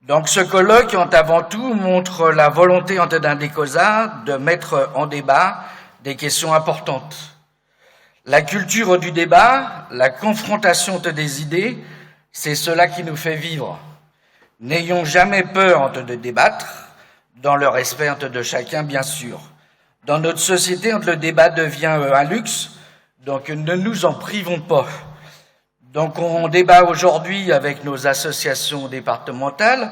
Donc ce colloque, avant tout, montre la volonté d'un DECOSA de mettre en débat des questions importantes. La culture du débat, la confrontation des idées, c'est cela qui nous fait vivre. N'ayons jamais peur de débattre, dans le respect de chacun, bien sûr. Dans notre société, le débat devient un luxe, donc ne nous en privons pas. Donc on débat aujourd'hui avec nos associations départementales,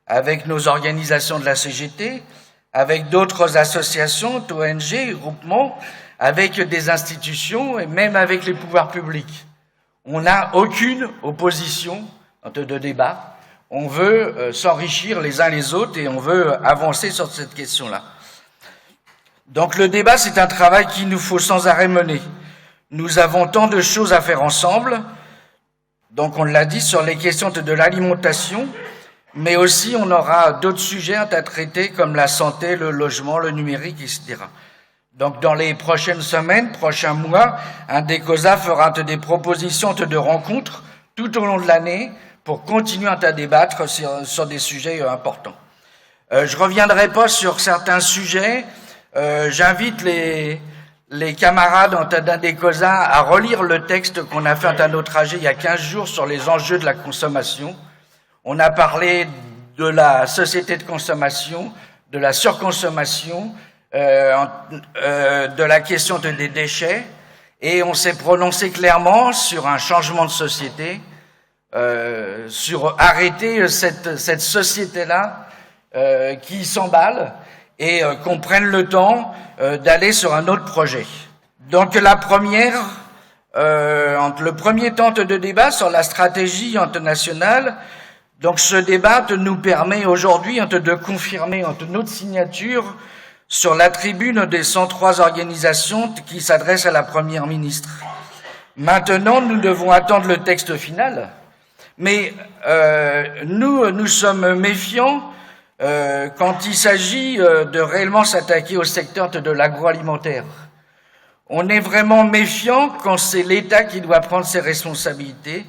avec nos organisations de la CGT, avec d'autres associations, ONG, groupements, avec des institutions et même avec les pouvoirs publics. On n'a aucune opposition de débat. On veut s'enrichir les uns les autres et on veut avancer sur cette question-là. Donc le débat, c'est un travail qu'il nous faut sans arrêt mener. Nous avons tant de choses à faire ensemble, donc on l'a dit, sur les questions de l'alimentation, mais aussi on aura d'autres sujets à traiter comme la santé, le logement, le numérique, etc. Donc dans les prochaines semaines, prochains mois, un DECOSA fera des propositions de rencontres tout au long de l'année pour continuer à débattre sur des sujets importants. Je reviendrai pas sur certains sujets. J'invite les camarades d'un DECOSA à relire le texte qu'on a fait à notre AG il y a 15 jours sur les enjeux de la consommation. On a parlé de la société de consommation, de la surconsommation, de la question des déchets, et on s'est prononcé clairement sur un changement de société, sur arrêter cette société-là qui s'emballe et qu'on prenne le temps d'aller sur un autre projet. Donc le premier temps de débat sur la stratégie nationale, donc ce débat nous permet aujourd'hui de confirmer notre signature sur la tribune des 103 organisations qui s'adressent à la Première ministre. Maintenant, nous devons attendre le texte final, mais nous sommes méfiants quand il s'agit de réellement s'attaquer au secteur de l'agroalimentaire. On est vraiment méfiant quand c'est l'État qui doit prendre ses responsabilités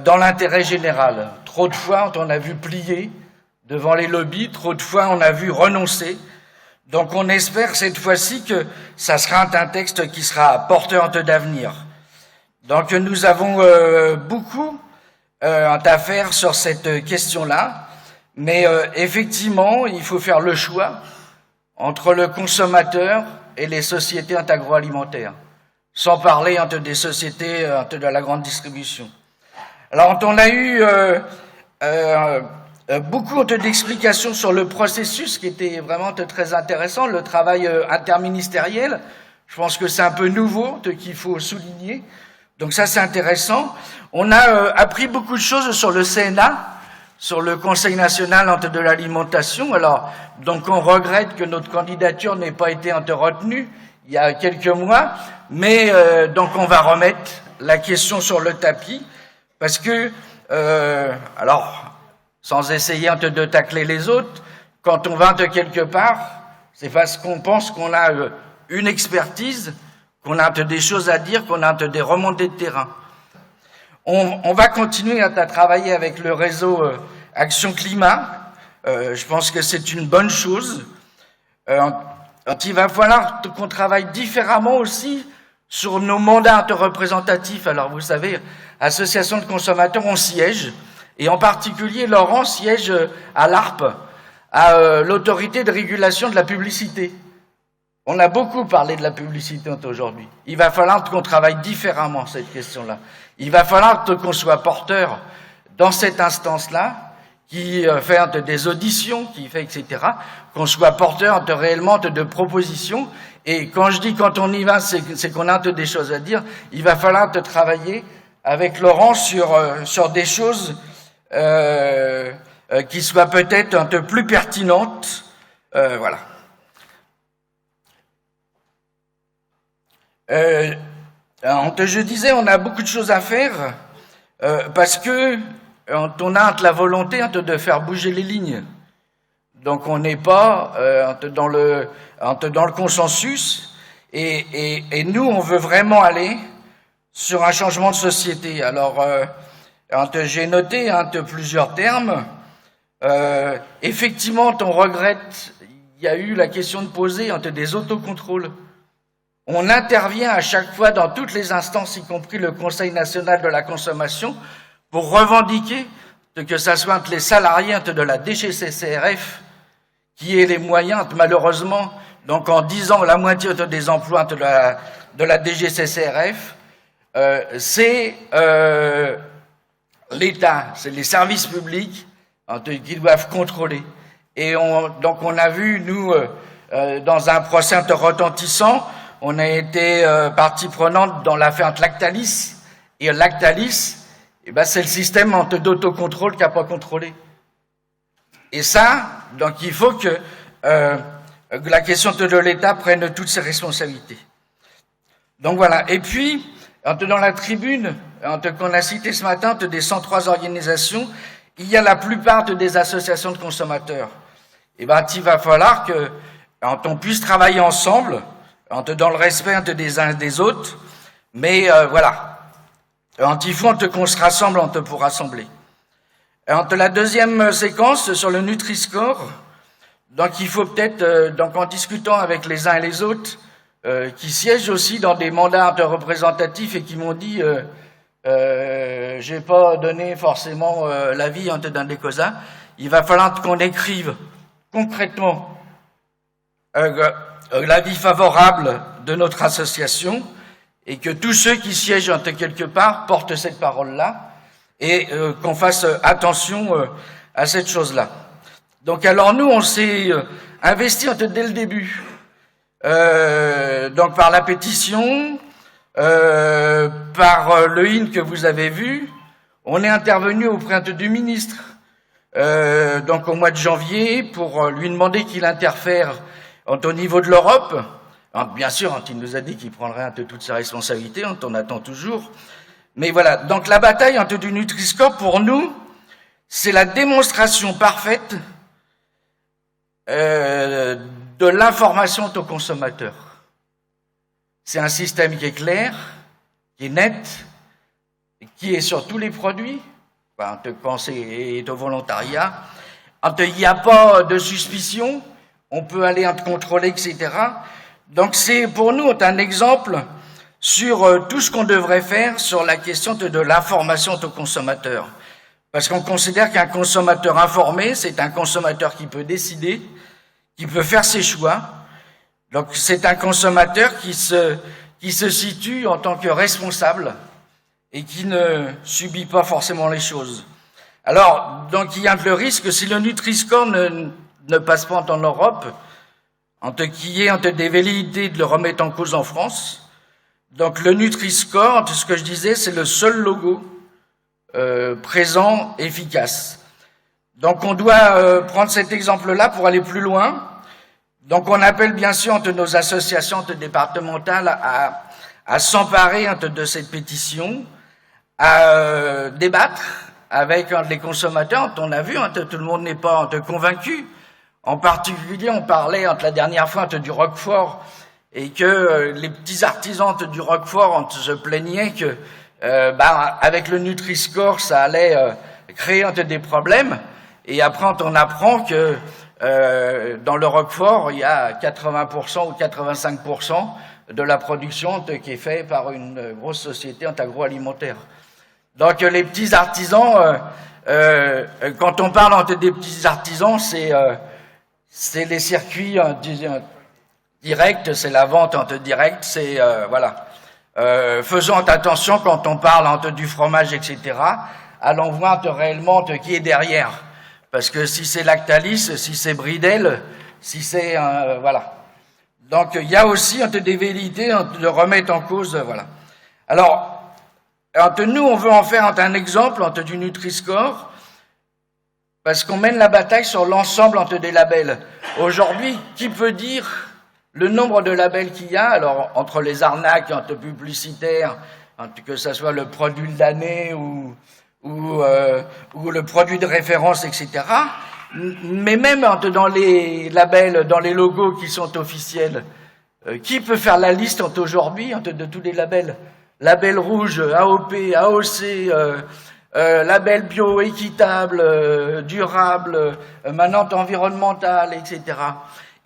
dans l'intérêt général. Trop de fois, on a vu plier devant les lobbies, trop de fois, on a vu renoncer. Donc on espère cette fois-ci que ça sera un texte qui sera porteur d'avenir. Donc nous avons beaucoup à faire sur cette question-là, mais effectivement, il faut faire le choix entre le consommateur et les sociétés agroalimentaires, sans parler des sociétés de la grande distribution. Alors on a eu beaucoup d'explications sur le processus qui était vraiment très intéressant, le travail interministériel. Je pense que c'est un peu nouveau, qu'il faut souligner. Donc ça, c'est intéressant. On a appris beaucoup de choses sur le CNA, sur le Conseil national de l'alimentation. Alors, donc on regrette que notre candidature n'ait pas été retenue il y a quelques mois, mais donc on va remettre la question sur le tapis, parce que, alors, sans essayer de tacler les autres, quand on va de quelque part, c'est parce qu'on pense qu'on a une expertise, qu'on a des choses à dire, qu'on a des remontées de terrain. On va continuer à travailler avec le réseau Action Climat. Je pense que c'est une bonne chose. Il va falloir qu'on travaille différemment aussi sur nos mandats représentatifs. Alors vous savez, association de consommateurs, on siège. Et en particulier, Laurent siège à l'ARPE, à l'autorité de régulation de la publicité. On a beaucoup parlé de la publicité aujourd'hui. Il va falloir qu'on travaille différemment cette question-là. Il va falloir qu'on soit porteur dans cette instance-là, qui fait des auditions, qui fait etc., qu'on soit porteur réellement de propositions. Et quand je dis quand on y va, c'est qu'on a des choses à dire. Il va falloir travailler avec Laurent sur des choses qui soient peut-être un peu plus pertinentes. Voilà. Je disais, on a beaucoup de choses à faire parce que on a la volonté de faire bouger les lignes. Donc on n'est pas dans le consensus et nous on veut vraiment aller sur un changement de société. Alors j'ai noté plusieurs termes. Effectivement, on regrette, il y a eu la question de poser entre des autocontrôles. On intervient à chaque fois dans toutes les instances, y compris le Conseil national de la consommation, pour revendiquer que ça soit entre les salariés de la DGCCRF, qui ait les moyens, malheureusement, donc en 10 ans, la moitié des emplois de la DGCCRF, c'est l'État, c'est les services publics qui doivent contrôler. Et donc on a vu, nous, dans un procès retentissant, on a été partie prenante dans l'affaire Lactalis, et Lactalis, c'est le système d'autocontrôle qui n'a pas contrôlé. Et ça, donc il faut que la question de l'État prenne toutes ses responsabilités. Donc voilà. Et puis, dans la tribune qu'on a citée ce matin, des 103 organisations, il y a la plupart des associations de consommateurs. Et il va falloir que on puisse travailler ensemble, dans le respect des uns et des autres, mais voilà. Il faut qu'on se rassemble pour rassembler. La deuxième séquence sur le Nutri-Score, donc il faut peut-être, donc en discutant avec les uns et les autres, qui siègent aussi dans des mandats représentatifs et qui m'ont dit j'ai pas donné forcément l'avis d'un DECOSA, il va falloir qu'on écrive concrètement l'avis favorable de notre association et que tous ceux qui siègent quelque part portent cette parole-là et qu'on fasse attention à cette chose-là. Donc alors nous, on s'est investi dès le début, donc par la pétition, par le IN que vous avez vu, on est intervenu auprès du ministre, donc au mois de janvier, pour lui demander qu'il interfère au niveau de l'Europe. Bien sûr, il nous a dit qu'il prendrait toutes ses responsabilités, on attend toujours. Mais voilà, donc la bataille du Nutri-Score, pour nous, c'est la démonstration parfaite de l'information au consommateur. C'est un système qui est clair, qui est net, qui est sur tous les produits, quand c'est au volontariat. Il n'y a pas de suspicion, on peut aller contrôler, etc. Donc c'est pour nous un exemple sur tout ce qu'on devrait faire sur la question de l'information au consommateur. Parce qu'on considère qu'un consommateur informé, c'est un consommateur qui peut décider, qui peut faire ses choix. Donc c'est un consommateur qui se situe en tant que responsable et qui ne subit pas forcément les choses. Alors, donc il y a le risque, si le Nutri-Score ne passe pas en Europe, qu'il y ait des velléités de le remettre en cause en France. Donc le Nutri-Score, ce que je disais, c'est le seul logo présent, efficace. Donc on doit prendre cet exemple-là pour aller plus loin. Donc on appelle bien sûr nos associations départementales à s'emparer de cette pétition, à débattre avec les consommateurs. On a vu, tout le monde n'est pas convaincu. En particulier, on parlait la dernière fois du Roquefort et que les petits artisans du Roquefort se plaignaient que avec le Nutri-Score, ça allait créer des problèmes. Et après, on apprend que dans le Roquefort, il y a 80% ou 85% de la production qui est faite par une grosse société agroalimentaire. Donc les petits artisans, quand on parle des petits artisans, c'est les circuits directs, c'est la vente directe, c'est voilà. Faisons attention quand on parle du fromage, etc. Allons voir réellement qui est derrière. Parce que si c'est Lactalis, si c'est Bridel, si c'est voilà. Donc il y a aussi des velléités de remettre en cause, voilà. Alors nous, on veut en faire un exemple du Nutri-Score, parce qu'on mène la bataille sur l'ensemble des labels. Aujourd'hui, qui peut dire le nombre de labels qu'il y a, alors entre les arnaques publicitaires, que ce soit le produit de l'année ou le produit de référence, etc. Mais même dans les labels, dans les logos qui sont officiels, qui peut faire la liste aujourd'hui de tous les labels? Label rouge, AOP, AOC, label bio, équitable, durable, maintenant environnemental, etc.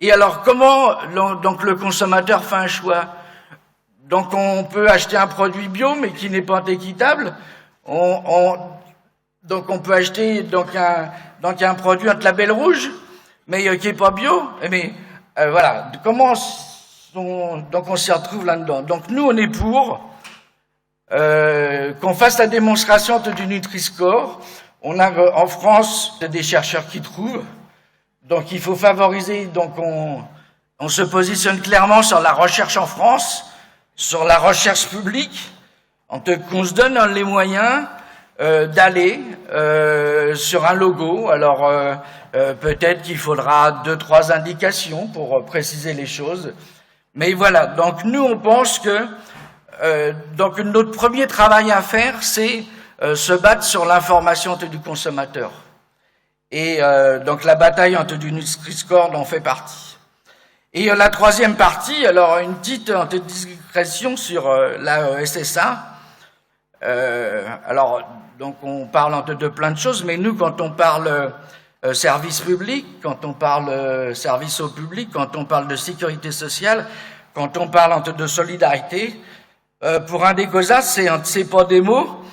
Et alors, comment donc le consommateur fait un choix? Donc, on peut acheter un produit bio, mais qui n'est pas équitable. Donc, on peut acheter un produit entre label rouge, mais qui n'est pas bio. Mais voilà, comment donc on s'y retrouve là-dedans. Donc, nous, on est pour qu'on fasse la démonstration du Nutri-Score. On a en France des chercheurs qui trouvent. Donc il faut favoriser, donc on se positionne clairement sur la recherche en France, sur la recherche publique, qu'on se donne les moyens d'aller sur un logo. Alors peut-être qu'il faudra 2-3 indications pour préciser les choses. Mais voilà, donc nous on pense que donc notre premier travail à faire, c'est se battre sur l'information du consommateur. Et donc la bataille du Nutri-Score en fait partie. Et la troisième partie, alors une petite digression sur la SSA. Alors donc on parle de plein de choses, mais nous quand on parle service public, quand on parle service au public, quand on parle de sécurité sociale, quand on parle de solidarité, pour Indécosa, c'est pas des mots,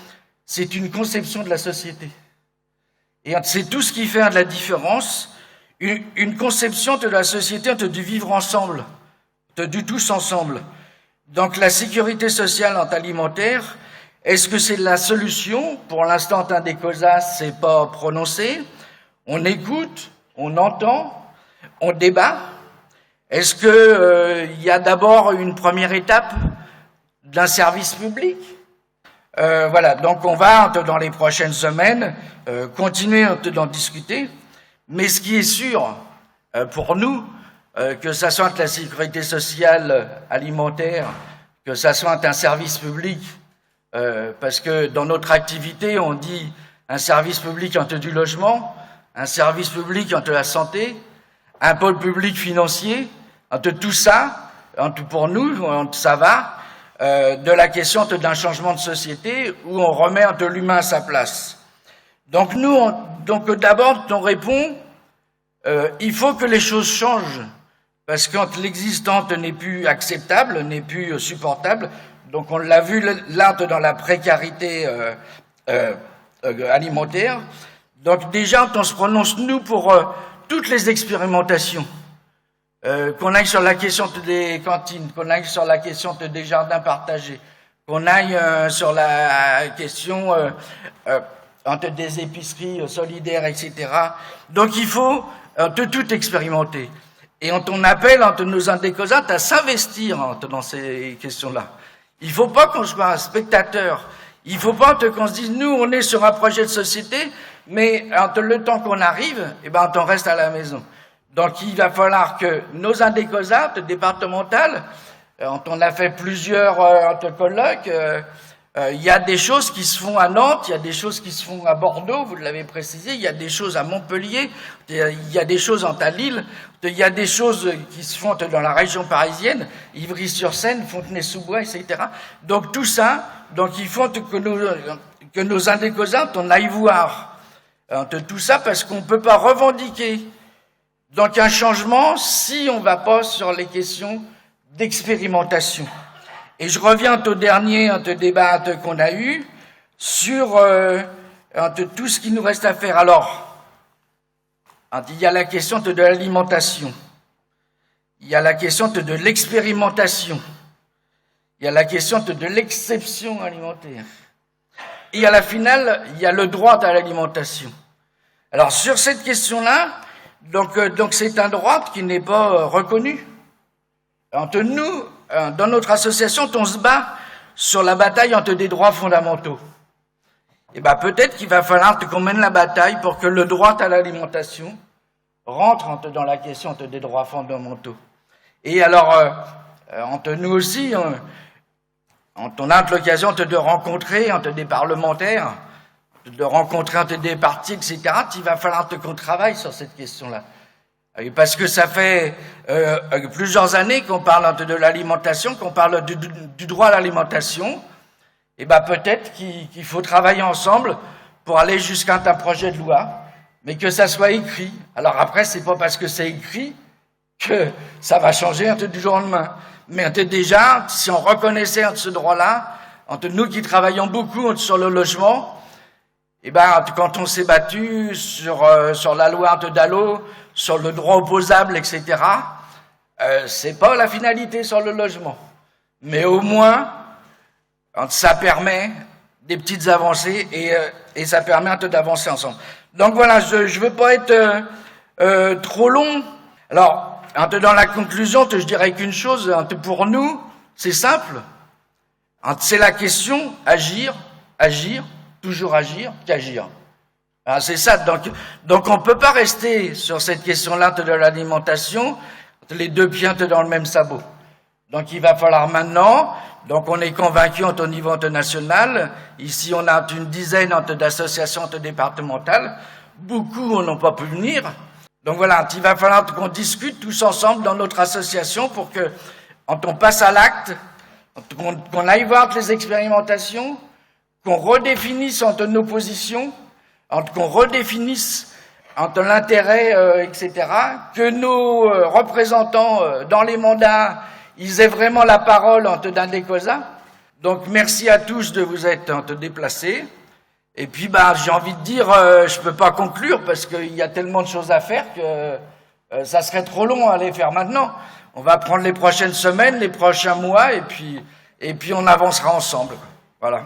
c'est une conception de la société. Et c'est tout ce qui fait de la différence, une conception de la société, du vivre ensemble, du tous ensemble. Donc la sécurité sociale alimentaire, est-ce que c'est la solution? Pour l'instant, Indécosa, c'est pas prononcé. On écoute, on entend, on débat. Est-ce que y a d'abord une première étape d'un service public? Voilà, donc on va, dans les prochaines semaines, continuer d'en discuter. Mais ce qui est sûr, pour nous, que ça soit la sécurité sociale alimentaire, que ça soit un service public, parce que dans notre activité, on dit un service public du logement, un service public de la santé, un pôle public financier, tout ça, pour nous, ça va. De la question d'un changement de société où on remet de l'humain à sa place. Donc nous, d'abord, on répond, il faut que les choses changent, parce que l'existante n'est plus acceptable, n'est plus supportable. Donc on l'a vu là dans la précarité alimentaire. Donc déjà, on se prononce, nous, pour toutes les expérimentations. Qu'on aille sur la question des cantines, qu'on aille sur la question des jardins partagés, qu'on aille sur la question des épiceries solidaires, etc. Donc il faut tout expérimenter. Et on appelle nos Indécosantes à s'investir dans ces questions-là. Il ne faut pas qu'on soit un spectateur. Il ne faut pas qu'on se dise, nous, on est sur un projet de société, mais le temps qu'on arrive, on reste à la maison. Donc, il va falloir que nos Indécosantes départementales, on a fait plusieurs colloques, il y a des choses qui se font à Nantes, il y a des choses qui se font à Bordeaux, vous l'avez précisé, il y a des choses à Montpellier, il y a des choses à Lille, il y a des choses qui se font dans la région parisienne, Ivry-sur-Seine, Fontenay-sous-Bois, etc. Donc, tout ça, il faut que nos Indécosantes, on aille voir tout ça, parce qu'on ne peut pas revendiquer donc un changement si on ne va pas sur les questions d'expérimentation. Et je reviens au dernier débat qu'on a eu sur tout ce qui nous reste à faire. Alors, il y a la question de l'alimentation, il y a la question de l'expérimentation, il y a la question de l'exception alimentaire, et à la finale, il y a le droit à l'alimentation. Alors, sur cette question-là, donc c'est un droit qui n'est pas reconnu. Nous, dans notre association, on se bat sur la bataille des droits fondamentaux. Et peut-être qu'il va falloir qu'on mène la bataille pour que le droit à l'alimentation rentre dans la question des droits fondamentaux. Et alors, nous aussi, on a l'occasion de rencontrer des parlementaires, de rencontrer des partis, etc. Il va falloir qu'on travaille sur cette question-là. Parce que ça fait plusieurs années qu'on parle de l'alimentation, qu'on parle du droit à l'alimentation. Et peut-être qu'il faut travailler ensemble pour aller jusqu'à un projet de loi, mais que ça soit écrit. Alors après, c'est pas parce que c'est écrit que ça va changer du jour au lendemain. Mais déjà, si on reconnaissait ce droit-là, entre nous qui travaillons beaucoup sur le logement, et quand on s'est battu sur la loi Dallot, sur le droit opposable, etc., c'est pas la finalité sur le logement. Mais au moins, ça permet des petites avancées et ça permet d'avancer ensemble. Donc voilà, je veux pas être trop long. Alors, dans la conclusion, je dirais qu'une chose, pour nous, c'est simple. C'est la question agir, toujours agir, qu'agir. C'est ça. Donc on peut pas rester sur cette question-là de l'alimentation, les deux pieds dans le même sabot. Donc il va falloir maintenant, donc on est convaincu au niveau national, ici on a une dizaine d'associations départementales, beaucoup n'ont pas pu venir. Donc voilà, il va falloir qu'on discute tous ensemble dans notre association pour que, quand on passe à l'acte, qu'on aille voir les expérimentations, qu'on redéfinisse entre nos positions, qu'on redéfinisse entre l'intérêt, etc., que nos représentants dans les mandats, ils aient vraiment la parole dans des causes. Donc merci à tous de vous être déplacés. Et puis j'ai envie de dire, je peux pas conclure parce qu'il y a tellement de choses à faire que ça serait trop long à les faire maintenant. On va prendre les prochaines semaines, les prochains mois, et puis on avancera ensemble. Voilà.